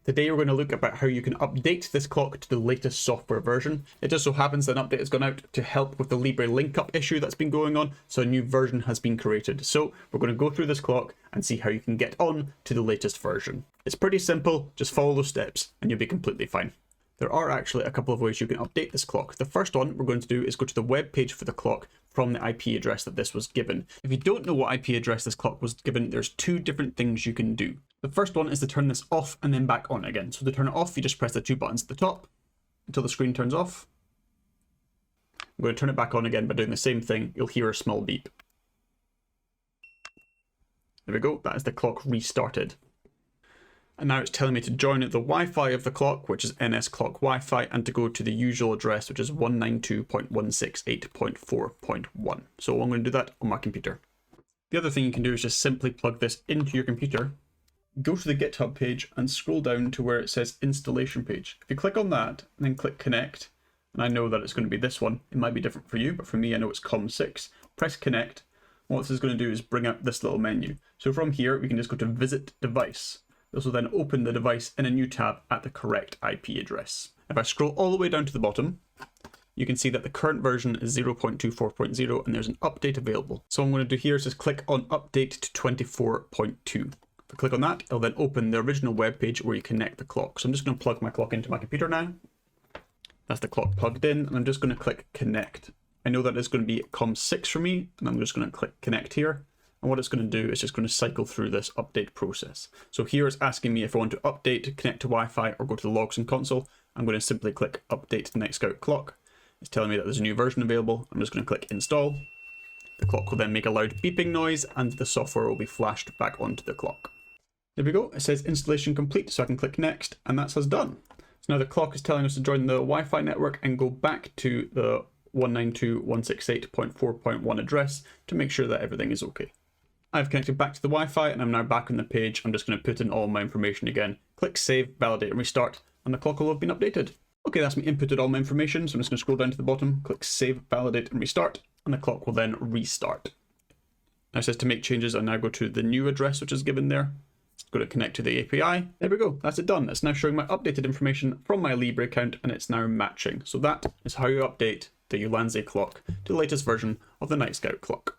Today we're going to look about how you can update this clock to the latest software version. It just so happens that an update has gone out to help with the LibreLinkUp issue that's been going on, so a new version has been created. So we're going to go through this clock and see how you can get on to the latest version. It's pretty simple, just follow those steps and you'll be completely fine. There are actually a couple of ways you can update this clock. The first one we're going to do is go to the web page for the clock from the IP address that this was given. If you don't know what IP address this clock was given, there's two different things you can do. The first one is to turn this off and then back on again. So to turn it off, you just press the two buttons at the top until the screen turns off. I'm going to turn it back on again by doing the same thing. You'll hear a small beep. There we go, that is the clock restarted. And now it's telling me to join the Wi-Fi of the clock, which is NS Clock Wi-Fi, and to go to the usual address, which is 192.168.4.1. So I'm going to do that on my computer. The other thing you can do is just simply plug this into your computer, go to the GitHub page and scroll down to where it says installation page. If you click on that and then click connect, and I know that it's going to be this one, it might be different for you, but for me I know it's COM6, press connect. What this is going to do is bring up this little menu. So from here we can just go to visit device. This will then open the device in a new tab at the correct IP address. If I scroll all the way down to the bottom, you can see that the current version is 0.24.0 and there's an update available. So what I'm going to do here is just click on update to 24.2. If I click on that, it'll then open the original web page where you connect the clock. So I'm just going to plug my clock into my computer now. That's the clock plugged in, and I'm just going to click connect. I know that it's going to be COM6 for me, and I'm just going to click connect here. And what it's going to do is just going to cycle through this update process. So here it's asking me if I want to update, connect to Wi-Fi, or go to the logs and console. I'm going to simply click update to Nightscout Clock. It's telling me that there's a new version available. I'm just going to click install. The clock will then make a loud beeping noise and the software will be flashed back onto the clock. There we go. It says installation complete, so I can click next, and that's us done. So now the clock is telling us to join the Wi-Fi network and go back to the 192.168.4.1 address to make sure that everything is okay. I've connected back to the Wi-Fi and I'm now back on the page. I'm just going to put in all my information again. Click save, validate and restart, and the clock will have been updated. Okay, that's me inputted all my information, so I'm just going to scroll down to the bottom, click save, validate and restart, and the clock will then restart. Now it says to make changes, I now go to the new address which is given there. Go to connect to the API. There we go, that's it done. It's now showing my updated information from my Libre account and it's now matching. So that is how you update the Ulanzi clock to the latest version of the Nightscout clock.